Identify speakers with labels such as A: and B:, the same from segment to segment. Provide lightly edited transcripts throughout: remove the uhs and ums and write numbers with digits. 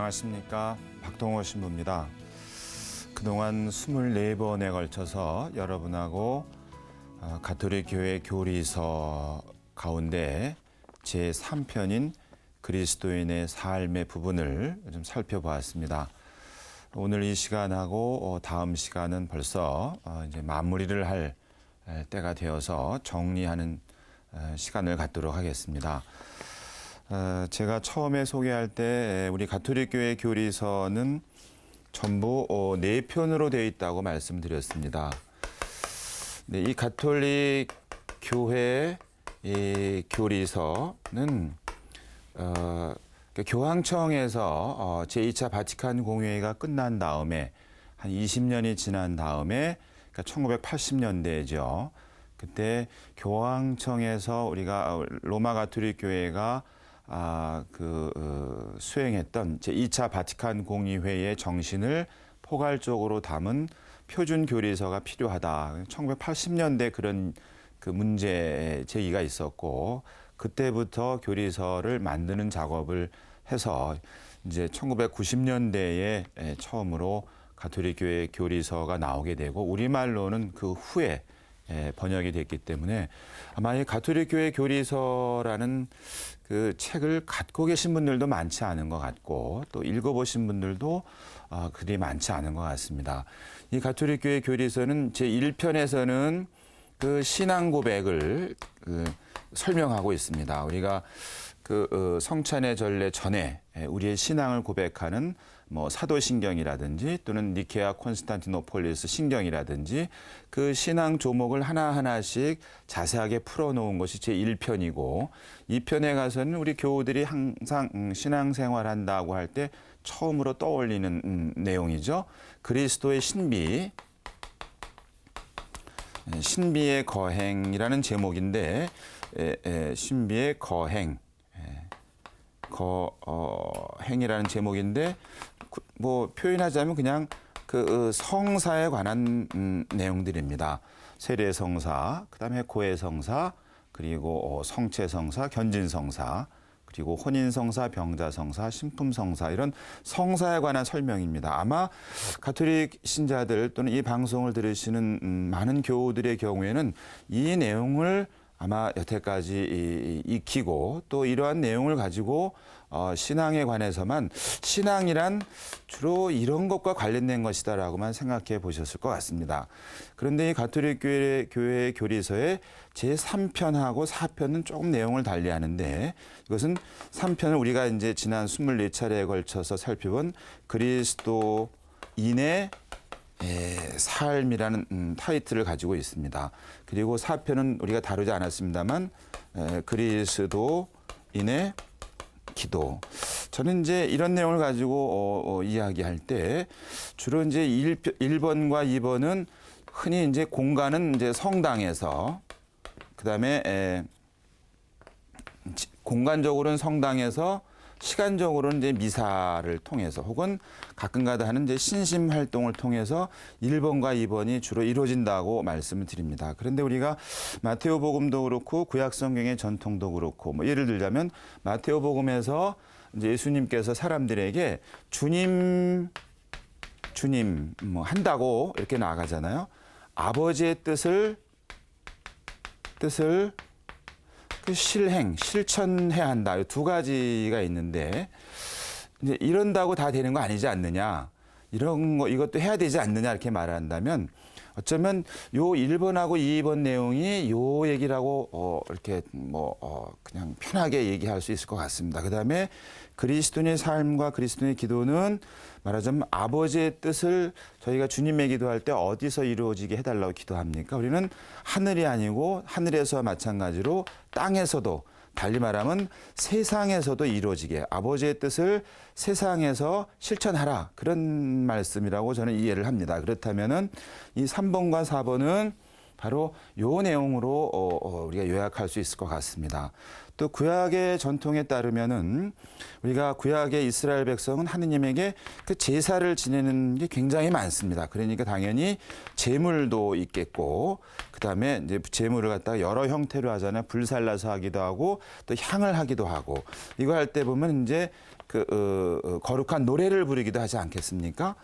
A: 안녕하십니까. 박동호 신부입니다. 그동안 24번에 걸쳐서 여러분하고 가톨릭 교회 교리서 가운데 제3편인 그리스도인의 삶의 부분을 좀 살펴보았습니다. 오늘 이 시간하고 다음 시간은 벌써 이제 마무리를 할 때가 되어서 정리하는 시간을 갖도록 하겠습니다. 제가 처음에 소개할 때 우리 가톨릭 교회 교리서는 전부 4편으로 되어 있다고 말씀드렸습니다. 네, 이 가톨릭 교회 교리서는 교황청에서 제2차 바티칸 공회가 끝난 다음에 한 20년이 지난 다음에 그러니까 1980년대죠. 그때 교황청에서 우리가 로마 가톨릭 교회가 수행했던 제2차 바티칸 공의회의 정신을 포괄적으로 담은 표준 교리서가 필요하다. 1980년대 그런 문제 제기가 있었고 그때부터 교리서를 만드는 작업을 해서 이제 1990년대에 처음으로 가톨릭 교회 교리서가 나오게 되고 우리말로는 그 후에 번역이 됐기 때문에 아마 이 가톨릭 교회 교리서라는 그 책을 갖고 계신 분들도 많지 않은 것 같고 또 읽어보신 분들도 그리 많지 않은 것 같습니다. 이 가톨릭 교회 교리서는 제1편에서는 그 신앙 고백을 설명하고 있습니다. 우리가 성찬의 전례 전에 우리의 신앙을 고백하는 사도신경이라든지 또는 니케아 콘스탄티노폴리스 신경이라든지 그 신앙 조목을 하나하나씩 자세하게 풀어놓은 것이 제1편이고 2편에 가서는 우리 교우들이 항상 신앙생활한다고 할 때 처음으로 떠올리는 내용이죠. 그리스도의 신비의 거행이라는 제목인데 신비의 거행, 행이라는 제목인데 표현하자면 그냥 그 성사에 관한 내용들입니다. 세례성사, 그다음에 고해성사, 그리고 성체성사, 견진성사, 그리고 혼인성사, 병자성사, 신품성사 이런 성사에 관한 설명입니다. 아마 가톨릭 신자들 또는 이 방송을 들으시는 많은 교우들의 경우에는 이 내용을 아마 여태까지 익히고 또 이러한 내용을 가지고 신앙에 관해서만 신앙이란 주로 이런 것과 관련된 것이다라고만 생각해 보셨을 것 같습니다. 그런데 이 가톨릭 교회 교리서의 제3편하고 4편은 조금 내용을 달리하는데 이것은 3편을 우리가 이제 지난 24차례에 걸쳐서 살펴본 그리스도인의 삶이라는 타이틀을 가지고 있습니다. 그리고 4편은 우리가 다루지 않았습니다만 그리스도인의 기도. 저는 이제 이런 내용을 가지고 이야기할 때 주로 이제 1번과 2번은 흔히 이제 공간은 이제 성당에서 그다음에 공간적으로는 성당에서 시간적으로는 이제 미사를 통해서 혹은 가끔가다 하는 이제 신심 활동을 통해서 1번과 2번이 주로 이루어진다고 말씀을 드립니다. 그런데 우리가 마테오 복음도 그렇고 구약 성경의 전통도 그렇고 예를 들자면 마테오 복음에서 이제 예수님께서 사람들에게 주님 한다고 이렇게 나아가잖아요. 아버지의 뜻을 실천해야 한다. 이 두 가지가 있는데, 이제 이런다고 다 되는 거 아니지 않느냐. 이것도 해야 되지 않느냐. 이렇게 말한다면, 어쩌면 요 1번하고 2번 내용이 요 얘기라고, 이렇게 그냥 편하게 얘기할 수 있을 것 같습니다. 그 다음에 그리스도인의 삶과 그리스도인의 기도는 말하자면 아버지의 뜻을 저희가 주님의 기도할 때 어디서 이루어지게 해달라고 기도합니까? 우리는 하늘이 아니고 하늘에서 마찬가지로 땅에서도 달리 말하면 세상에서도 이루어지게 아버지의 뜻을 세상에서 실천하라 그런 말씀이라고 저는 이해를 합니다. 그렇다면은 이 3번과 4번은 바로 요 내용으로 우리가 요약할 수 있을 것 같습니다. 또 구약의 전통에 따르면은 우리가 구약의 이스라엘 백성은 하느님에게 그 제사를 지내는 게 굉장히 많습니다. 그러니까 당연히 제물도 있겠고, 그 다음에 이제 제물을 갖다가 여러 형태로 하잖아요. 불살라서 하기도 하고, 또 향을 하기도 하고, 이거 할 때 보면 이제 거룩한 노래를 부르기도 하지 않겠습니까?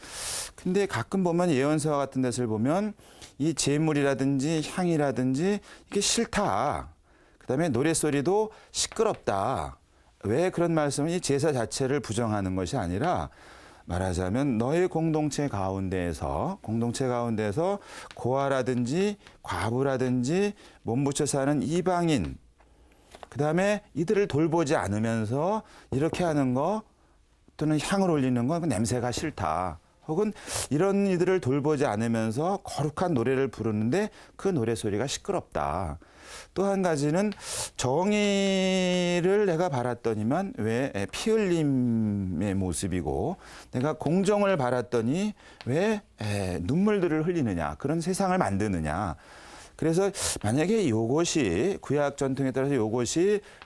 A: 근데 가끔 보면 예언서 같은 데서 보면 이 제물이라든지 향이라든지 이게 싫다. 그다음에 노랫소리도 시끄럽다. 왜 그런 말씀을 이 제사 자체를 부정하는 것이 아니라 말하자면 너의 공동체 가운데에서 고아라든지 과부라든지 몸부쳐 사는 이방인 그다음에 이들을 돌보지 않으면서 이렇게 하는 거 또는 향을 올리는 거 냄새가 싫다. 혹은 이런 이들을 돌보지 않으면서 거룩한 노래를 부르는데 그 노래 소리가 시끄럽다. 또 한 가지는 정의를 내가 바랐더니만 왜 피 흘림의 모습이고 내가 공정을 바랐더니 왜 눈물들을 흘리느냐. 그런 세상을 만드느냐. 그래서 만약에 이것이 구약 전통에 따라서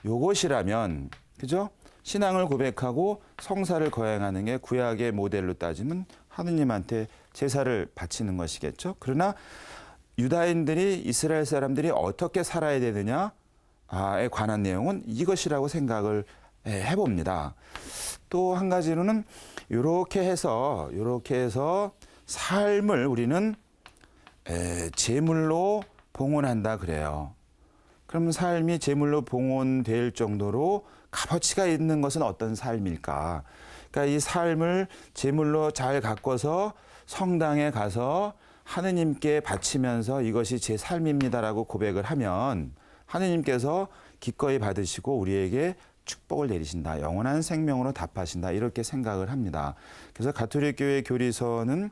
A: 이것이라면 그죠? 신앙을 고백하고 성사를 거행하는 게 구약의 모델로 따지면 하느님한테 제사를 바치는 것이겠죠. 그러나 유다인들이 이스라엘 사람들이 어떻게 살아야 되느냐에 관한 내용은 이것이라고 생각을 해봅니다. 또 한 가지로는 이렇게 해서 삶을 우리는 제물로 봉헌한다 그래요. 그럼 삶이 제물로 봉헌될 정도로 값어치가 있는 것은 어떤 삶일까? 그러니까 이 삶을 제물로 잘 가꿔서 성당에 가서 하느님께 바치면서 이것이 제 삶입니다라고 고백을 하면 하느님께서 기꺼이 받으시고 우리에게 축복을 내리신다. 영원한 생명으로 답하신다. 이렇게 생각을 합니다. 그래서 가톨릭 교회 교리서는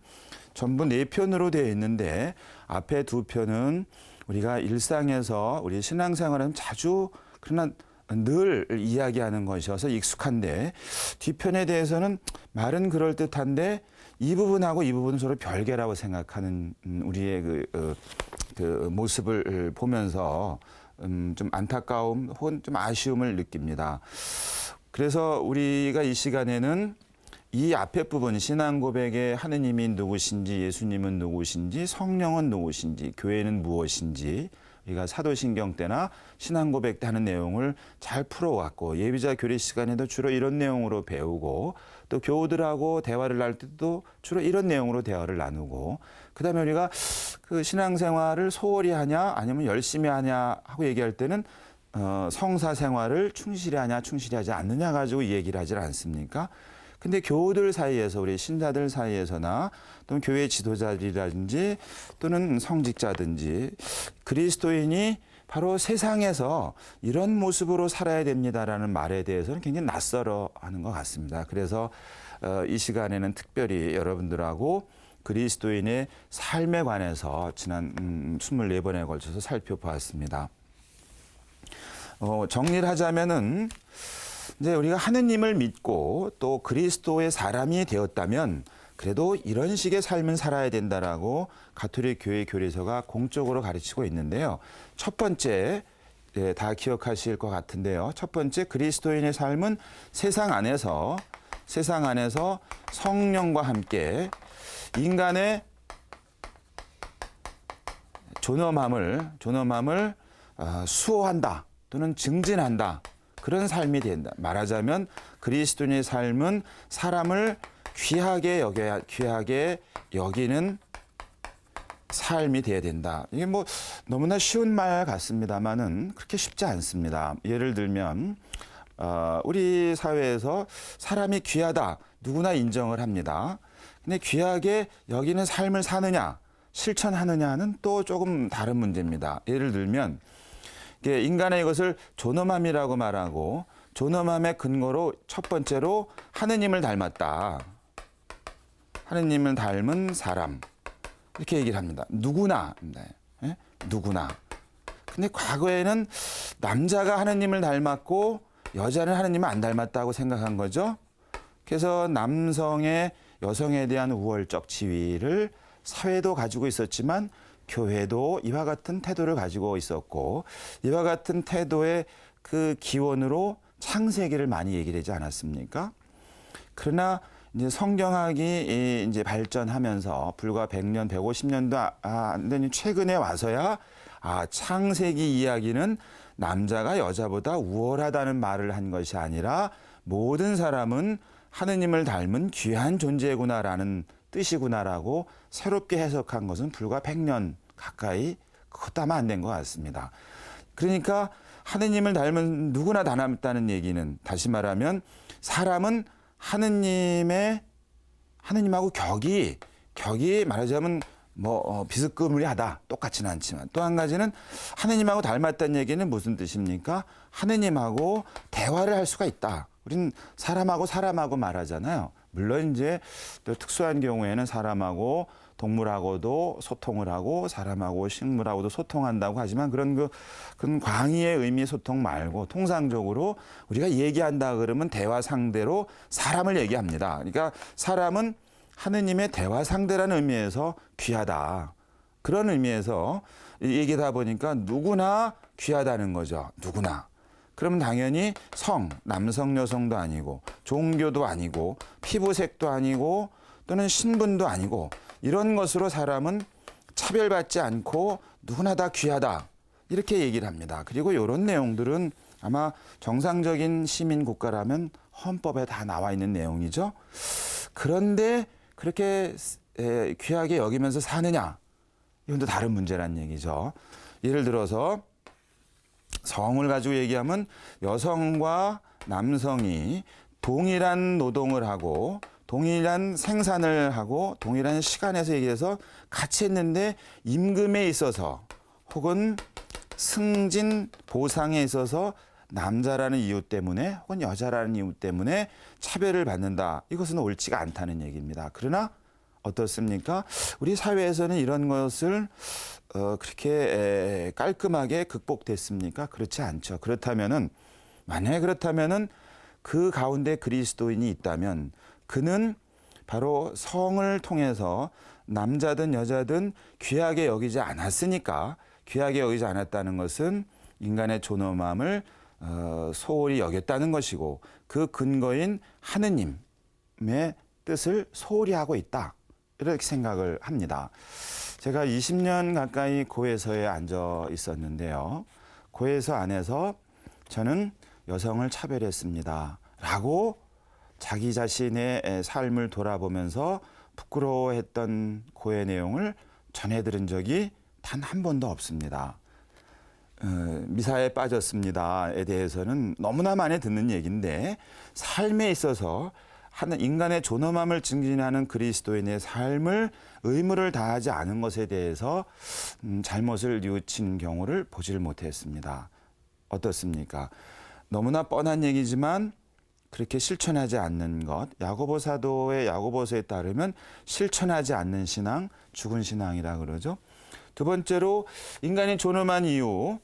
A: 전부 4편으로 되어 있는데 앞에 2편은 우리가 일상에서 우리 신앙생활은 자주 그러나 늘 이야기하는 것이어서 익숙한데 뒤편에 대해서는 말은 그럴듯한데 이 부분하고 이 부분은 서로 별개라고 생각하는 우리의 그 모습을 보면서 좀 안타까움 혹은 좀 아쉬움을 느낍니다. 그래서 우리가 이 시간에는 이 앞에 부분 신앙 고백의 하느님이 누구신지 예수님은 누구신지 성령은 누구신지 교회는 무엇인지 우리가 사도신경 때나 신앙 고백 때 하는 내용을 잘 풀어왔고 예비자 교리 시간에도 주로 이런 내용으로 배우고 또 교우들하고 대화를 할 때도 주로 이런 내용으로 대화를 나누고 그다음에 우리가 그 신앙생활을 소홀히 하냐 아니면 열심히 하냐 하고 얘기할 때는 성사 생활을 충실히 하냐 충실히 하지 않느냐 가지고 얘기를 하지 않습니까? 근데 교우들 사이에서 우리 신자들 사이에서나 또는 교회 지도자들이라든지 또는 성직자든지 그리스도인이 바로 세상에서 이런 모습으로 살아야 됩니다라는 말에 대해서는 굉장히 낯설어하는 것 같습니다. 그래서 이 시간에는 특별히 여러분들하고 그리스도인의 삶에 관해서 지난 24번에 걸쳐서 살펴보았습니다. 정리를 하자면은 이제 우리가 하느님을 믿고 또 그리스도의 사람이 되었다면 그래도 이런 식의 삶은 살아야 된다라고 가톨릭 교회 교리서가 공적으로 가르치고 있는데요. 첫 번째 다 기억하실 것 같은데요. 첫 번째 그리스도인의 삶은 세상 안에서 성령과 함께 인간의 존엄함을 수호한다 또는 증진한다. 그런 삶이 된다. 말하자면 그리스도인의 삶은 사람을 귀하게 여기는 삶이 돼야 된다. 이게 뭐 너무나 쉬운 말 같습니다만은 그렇게 쉽지 않습니다. 예를 들면 우리 사회에서 사람이 귀하다 누구나 인정을 합니다. 근데 귀하게 여기는 삶을 사느냐 실천하느냐는 또 조금 다른 문제입니다. 예를 들면 인간의 이것을 존엄함이라고 말하고 존엄함의 근거로 첫 번째로 하느님을 닮았다. 하느님을 닮은 사람. 이렇게 얘기를 합니다. 누구나. 네? 누구나. 근데 과거에는 남자가 하느님을 닮았고 여자는 하느님을 안 닮았다고 생각한 거죠. 그래서 남성의 여성에 대한 우월적 지위를 사회도 가지고 있었지만 교회도 이와 같은 태도를 가지고 있었고 이와 같은 태도의 그 기원으로 창세기를 많이 얘기되지 않았습니까? 그러나 이제 성경학이 이제 발전하면서 불과 100년, 150년도 안 되니 최근에 와서야 창세기 이야기는 남자가 여자보다 우월하다는 말을 한 것이 아니라 모든 사람은 하느님을 닮은 귀한 존재구나라는 뜻이구나라고 새롭게 해석한 것은 불과 100년 가까이, 그것도 아마 안 된 것 같습니다. 그러니까 하느님을 닮은 누구나 닮았다는 얘기는, 다시 말하면 사람은 하느님하고 격이 말하자면 비스무리하다, 똑같지는 않지만, 또 한 가지는 하느님하고 닮았다는 얘기는 무슨 뜻입니까? 하느님하고 대화를 할 수가 있다. 우린 사람하고 말하잖아요. 물론 이제 또 특수한 경우에는 사람하고 동물하고도 소통을 하고 사람하고 식물하고도 소통한다고 하지만 그건 광의의 의미의 소통 말고 통상적으로 우리가 얘기한다 그러면 대화 상대로 사람을 얘기합니다. 그러니까 사람은 하느님의 대화 상대라는 의미에서 귀하다. 그런 의미에서 얘기다 보니까 누구나 귀하다는 거죠. 누구나. 그러면 당연히 남성, 여성도 아니고 종교도 아니고 피부색도 아니고 또는 신분도 아니고 이런 것으로 사람은 차별받지 않고 누구나 다 귀하다. 이렇게 얘기를 합니다. 그리고 이런 내용들은 아마 정상적인 시민 국가라면 헌법에 다 나와 있는 내용이죠. 그런데 그렇게 귀하게 여기면서 사느냐? 이건 또 다른 문제란 얘기죠. 예를 들어서 성을 가지고 얘기하면 여성과 남성이 동일한 노동을 하고 동일한 생산을 하고 동일한 시간에서 얘기해서 같이 했는데 임금에 있어서 혹은 승진 보상에 있어서 남자라는 이유 때문에 혹은 여자라는 이유 때문에 차별을 받는다. 이것은 옳지가 않다는 얘기입니다. 그러나 어떻습니까? 우리 사회에서는 이런 것을 그렇게 깔끔하게 극복됐습니까? 그렇지 않죠. 만약에 그렇다면은 그 가운데 그리스도인이 있다면 그는 바로 성을 통해서 남자든 여자든 귀하게 여기지 않았으니까, 귀하게 여기지 않았다는 것은 인간의 존엄함을 소홀히 여겼다는 것이고 그 근거인 하느님의 뜻을 소홀히 하고 있다. 이렇게 생각을 합니다. 제가 20년 가까이 고해서에 앉아 있었는데요. 고해서 안에서 저는 여성을 차별했습니다. 라고 자기 자신의 삶을 돌아보면서 부끄러워했던 고해 내용을 전해 들은 적이 단 한 번도 없습니다. 미사에 빠졌습니다에 대해서는 너무나 많이 듣는 얘기인데 삶에 있어서 인간의 존엄함을 증진하는 그리스도인의 삶을 의무를 다하지 않은 것에 대해서 잘못을 뉘우친 경우를 보질 못했습니다. 어떻습니까? 너무나 뻔한 얘기지만 그렇게 실천하지 않는 것, 야고보 사도의 야고보서에 따르면 실천하지 않는 신앙, 죽은 신앙이라 그러죠. 두 번째로 인간이 존엄한 이유,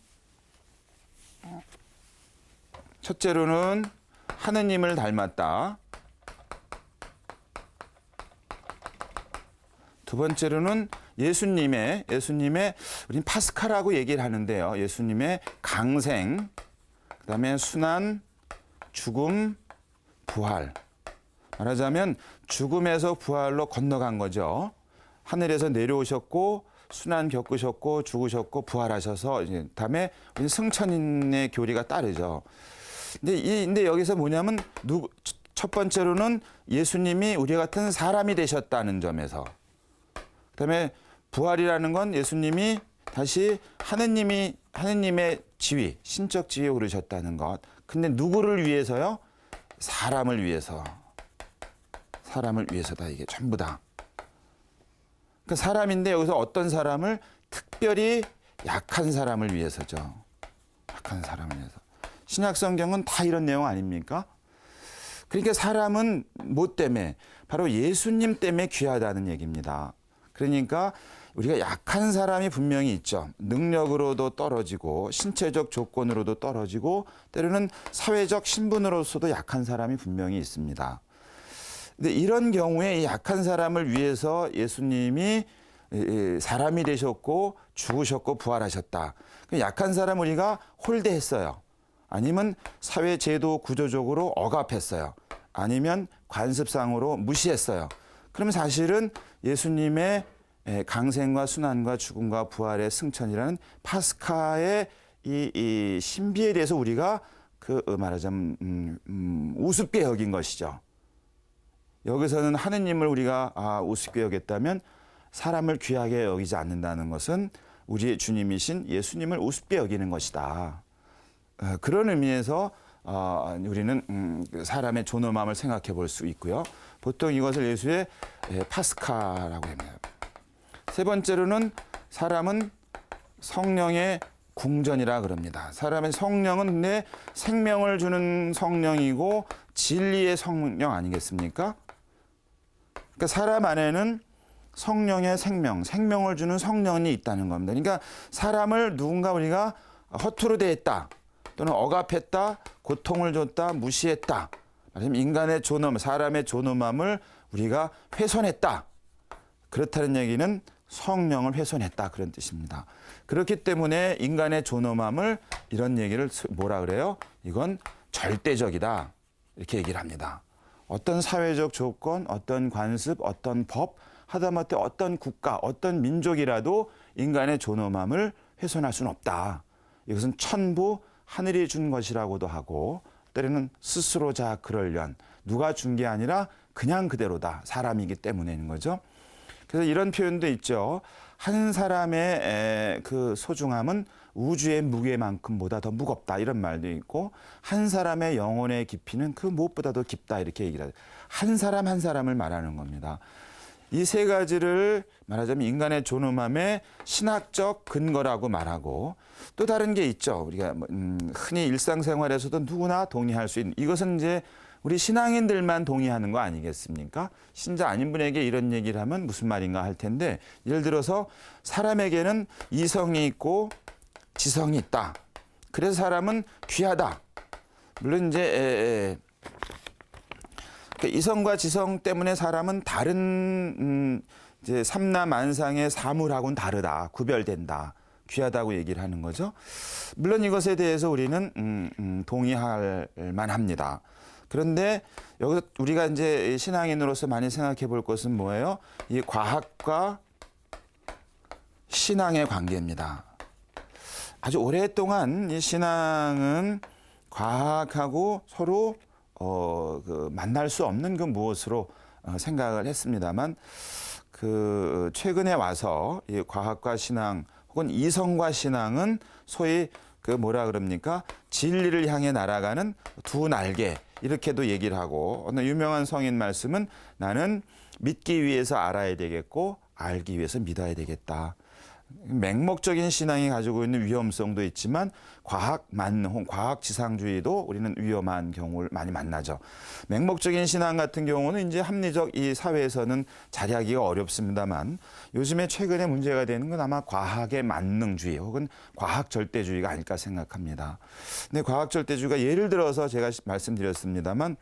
A: 첫째로는 하느님을 닮았다. 두 번째로는 예수님의 우린 파스카라고 얘기를 하는데요. 예수님의 강생, 그다음에 순환, 죽음, 부활. 말하자면 죽음에서 부활로 건너간 거죠. 하늘에서 내려오셨고 순환 겪으셨고 죽으셨고 부활하셔서 이제 다음에 승천의 교리가 따르죠. 근데 여기서 뭐냐면 첫 번째로는 예수님이 우리 같은 사람이 되셨다는 점에서, 그다음에 부활이라는 건 예수님이 다시 하느님의 지위, 신적 지위에 오르셨다는 것. 근데 누구를 위해서요? 사람을 위해서다. 이게 전부 다. 그러니까 사람인데 여기서 어떤 사람을, 특별히 약한 사람을 위해서죠. 약한 사람을 위해서. 신약 성경은 다 이런 내용 아닙니까? 그러니까 사람은 뭐 때문에? 바로 예수님 때문에 귀하다는 얘기입니다. 그러니까 우리가 약한 사람이 분명히 있죠. 능력으로도 떨어지고 신체적 조건으로도 떨어지고 때로는 사회적 신분으로서도 약한 사람이 분명히 있습니다. 근데 이런 경우에 이 약한 사람을 위해서 예수님이 사람이 되셨고 죽으셨고 부활하셨다. 약한 사람 우리가 홀대했어요. 아니면 사회 제도 구조적으로 억압했어요. 아니면 관습상으로 무시했어요. 그럼 사실은 예수님의 강생과 순환과 죽음과 부활의 승천이라는 파스카의 이 신비에 대해서 우리가 말하자면 우습게 여긴 것이죠. 여기서는 하느님을 우리가 우습게 여겼다면 사람을 귀하게 여기지 않는다는 것은 우리의 주님이신 예수님을 우습게 여기는 것이다. 그런 의미에서 우리는 사람의 존엄함을 생각해 볼 수 있고요. 보통 이것을 예수의 파스카라고 합니다. 세 번째로는 사람은 성령의 궁전이라 그럽니다. 사람의 성령은 근데 생명을 주는 성령이고 진리의 성령 아니겠습니까? 그러니까 사람 안에는 성령의 생명을 주는 성령이 있다는 겁니다. 그러니까 사람을 누군가 우리가 허투루 대했다, 또는 억압했다, 고통을 줬다, 무시했다. 말하자면 인간의 존엄, 사람의 존엄함을 우리가 훼손했다. 그렇다는 얘기는 성령을 훼손했다, 그런 뜻입니다. 그렇기 때문에 인간의 존엄함을 이런 얘기를 뭐라 그래요? 이건 절대적이다, 이렇게 얘기를 합니다. 어떤 사회적 조건, 어떤 관습, 어떤 법, 하다못해 어떤 국가, 어떤 민족이라도 인간의 존엄함을 훼손할 수는 없다. 이것은 천부 하늘이 준 것이라고도 하고, 때로는 스스로 자 그럴련, 누가 준 게 아니라 그냥 그대로다, 사람이기 때문에인 거죠. 그래서 이런 표현도 있죠. 한 사람의 그 소중함은 우주의 무게만큼보다 더 무겁다, 이런 말도 있고, 한 사람의 영혼의 깊이는 그 무엇보다도 깊다, 이렇게 얘기를 하죠. 한 사람 한 사람을 말하는 겁니다. 이 세 가지를 말하자면 인간의 존엄함의 신학적 근거라고 말하고, 또 다른 게 있죠. 우리가 흔히 일상생활에서도 누구나 동의할 수 있는, 이것은 이제 우리 신앙인들만 동의하는 거 아니겠습니까? 신자 아닌 분에게 이런 얘기를 하면 무슨 말인가 할 텐데, 예를 들어서 사람에게는 이성이 있고 지성이 있다. 그래서 사람은 귀하다. 물론 이제 이성과 지성 때문에 사람은 다른 이제 삼라만상의 사물하고는 다르다, 구별된다, 귀하다고 얘기를 하는 거죠. 물론 이것에 대해서 우리는 동의할 만합니다. 그런데 여기서 우리가 이제 신앙인으로서 많이 생각해 볼 것은 뭐예요? 이 과학과 신앙의 관계입니다. 아주 오랫동안 이 신앙은 과학하고 서로 만날 수 없는 그 무엇으로 생각을 했습니다만, 그 최근에 와서 이 과학과 신앙 혹은 이성과 신앙은 소위 그 뭐라 그럽니까? 진리를 향해 날아가는 두 날개, 이렇게도 얘기를 하고, 어느 유명한 성인 말씀은 나는 믿기 위해서 알아야 되겠고 알기 위해서 믿어야 되겠다. 맹목적인 신앙이 가지고 있는 위험성도 있지만 과학 지상주의도 우리는 위험한 경우를 많이 만나죠. 맹목적인 신앙 같은 경우는 이제 합리적 이 사회에서는 자리하기가 어렵습니다만, 요즘에 최근에 문제가 되는 건 아마 과학의 만능주의 혹은 과학 절대주의가 아닐까 생각합니다. 근데 과학 절대주의가 예를 들어서 제가 말씀드렸습니다만,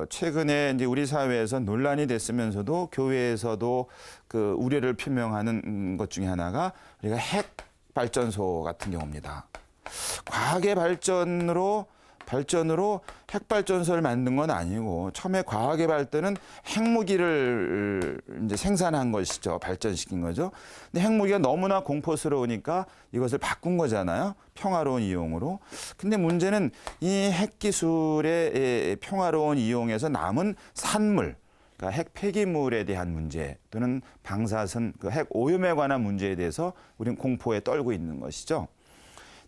A: 최근에 이제 우리 사회에서 논란이 됐으면서도 교회에서도 그 우려를 표명하는 것 중에 하나가 우리가 핵 발전소 같은 경우입니다. 과학의 발전으로 핵 발전소를 만든 건 아니고, 처음에 과학의 발전은 핵무기를 이제 생산한 것이죠. 발전시킨 거죠. 근데 핵무기가 너무나 공포스러우니까 이것을 바꾼 거잖아요. 평화로운 이용으로. 근데 문제는 이 핵기술의 평화로운 이용에서 남은 산물, 그러니까 핵 폐기물에 대한 문제, 또는 방사선, 그 핵 오염에 관한 문제에 대해서 우리는 공포에 떨고 있는 것이죠.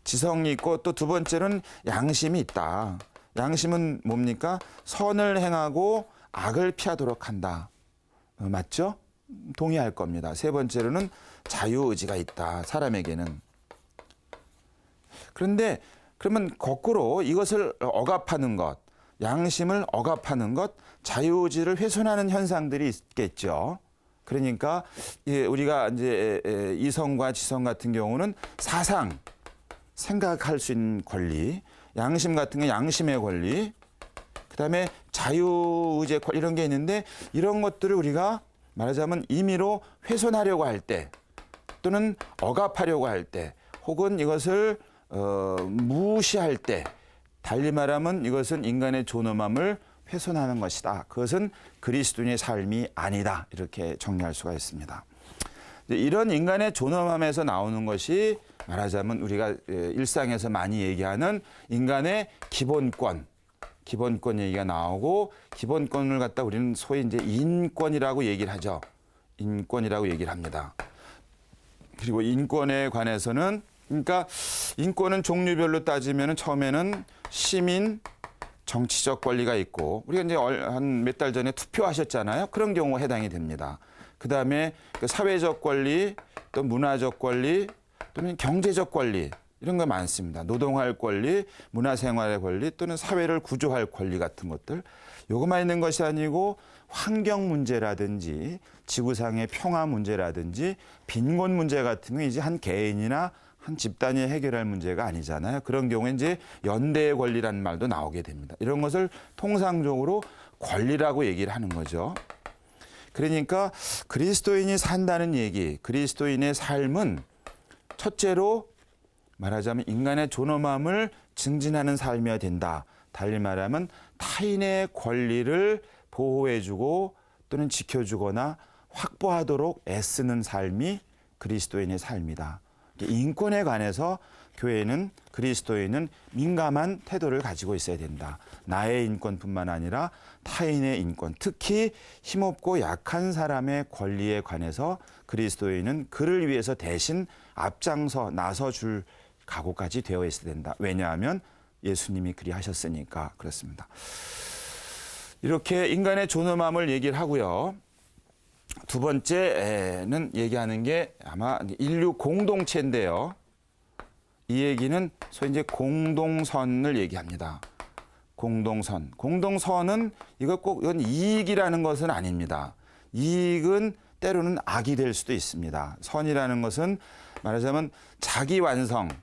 A: 지성이 있고, 또 두 번째는 양심이 있다. 양심은 뭡니까? 선을 행하고 악을 피하도록 한다. 맞죠? 동의할 겁니다. 세 번째로는 자유의지가 있다, 사람에게는. 그런데 그러면 거꾸로 이것을 억압하는 것, 양심을 억압하는 것, 자유의지를 훼손하는 현상들이 있겠죠. 그러니까 우리가 이제 이성과 지성 같은 경우는 사상, 생각할 수 있는 권리, 양심 같은 게 양심의 권리, 그다음에 자유의지의 권리, 이런 게 있는데, 이런 것들을 우리가 말하자면 임의로 훼손하려고 할 때, 또는 억압하려고 할 때, 혹은 이것을 무시할 때, 달리 말하면 이것은 인간의 존엄함을 훼손하는 것이다. 그것은 그리스도인의 삶이 아니다, 이렇게 정리할 수가 있습니다. 이런 인간의 존엄함에서 나오는 것이 말하자면 우리가 일상에서 많이 얘기하는 인간의 기본권 얘기가 나오고 기본권을 갖다 우리는 소위 이제 인권이라고 얘기를 하죠. 인권이라고 얘기를 합니다. 그리고 인권에 관해서는 그러니까 인권은 종류별로 따지면 처음에는 시민, 정치적 권리가 있고 우리가 이제 한 몇 달 전에 투표하셨잖아요. 그런 경우가 해당이 됩니다. 그다음에 그 사회적 권리, 또 문화적 권리, 또는 경제적 권리 이런 거 많습니다. 노동할 권리, 문화생활의 권리 또는 사회를 구조할 권리 같은 것들. 요것만 있는 것이 아니고 환경 문제라든지 지구상의 평화 문제라든지 빈곤 문제 같은 건 이제 한 개인이나 한 집단이 해결할 문제가 아니잖아요. 그런 경우에 이제 연대의 권리라는 말도 나오게 됩니다. 이런 것을 통상적으로 권리라고 얘기를 하는 거죠. 그러니까 그리스도인이 산다는 얘기, 그리스도인의 삶은 첫째로 말하자면 인간의 존엄함을 증진하는 삶이어야 된다. 달리 말하면 타인의 권리를 보호해주고 또는 지켜주거나 확보하도록 애쓰는 삶이 그리스도인의 삶이다. 인권에 관해서 교회는 그리스도인은 민감한 태도를 가지고 있어야 된다. 나의 인권뿐만 아니라 타인의 인권, 특히 힘없고 약한 사람의 권리에 관해서 그리스도인은 그를 위해서 대신 앞장서 나서줄 각오까지 되어 있어야 된다. 왜냐하면 예수님이 그리하셨으니까 그렇습니다. 이렇게 인간의 존엄함을 얘기를 하고요. 두 번째는 얘기하는 게 아마 인류 공동체인데요. 이 얘기는 소위 이제 공동선을 얘기합니다. 공동선. 공동선은 이건 이익이라는 것은 아닙니다. 이익은 때로는 악이 될 수도 있습니다. 선이라는 것은 말하자면 자기 완성을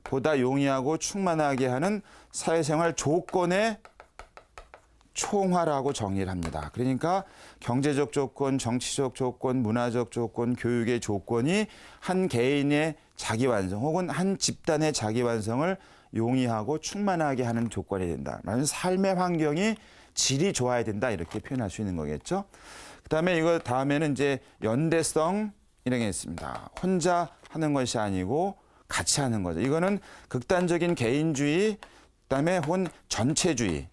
A: 보다 용이하고 충만하게 하는 사회생활 조건의 총화라고 정의를 합니다. 그러니까 경제적 조건, 정치적 조건, 문화적 조건, 교육의 조건이 한 개인의 자기 완성 혹은 한 집단의 자기 완성을 용이하고 충만하게 하는 조건이 된다. 말하자면 삶의 환경이 질이 좋아야 된다. 이렇게 표현할 수 있는 거겠죠. 그다음에 이거 다음에는 이제 연대성 이런 게 있습니다. 혼자 하는 것이 아니고 같이 하는 거죠. 이거는 극단적인 개인주의, 그다음에 혹은 전체주의,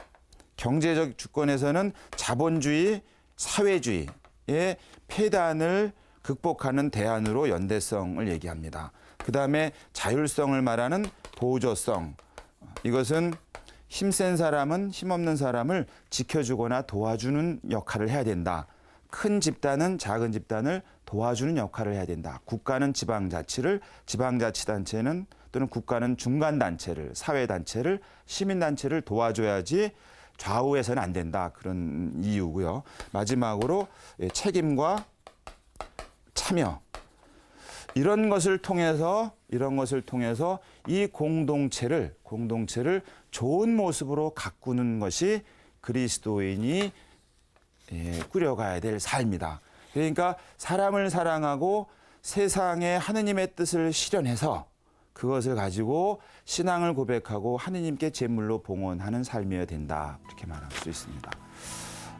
A: 경제적 주권에서는 자본주의, 사회주의의 폐단을 극복하는 대안으로 연대성을 얘기합니다. 그다음에 자율성을 말하는 보조성. 이것은 힘센 사람은 힘없는 사람을 지켜주거나 도와주는 역할을 해야 된다. 큰 집단은 작은 집단을 도와주는 역할을 해야 된다. 국가는 지방자치를, 지방자치단체는 또는 국가는 중간단체를, 사회단체를, 시민단체를 도와줘야지 좌우해서는 안 된다. 그런 이유고요. 마지막으로 책임과 참여. 이런 것을 통해서 이 공동체를 좋은 모습으로 가꾸는 것이 그리스도인이 꾸려가야 될 삶이다. 그러니까 사람을 사랑하고 세상에 하느님의 뜻을 실현해서 그것을 가지고 신앙을 고백하고 하느님께 제물로 봉헌하는 삶이어야 된다. 이렇게 말할 수 있습니다.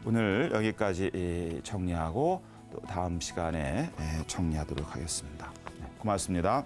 A: 오늘 여기까지 정리하고 또 다음 시간에 정리하도록 하겠습니다. 고맙습니다.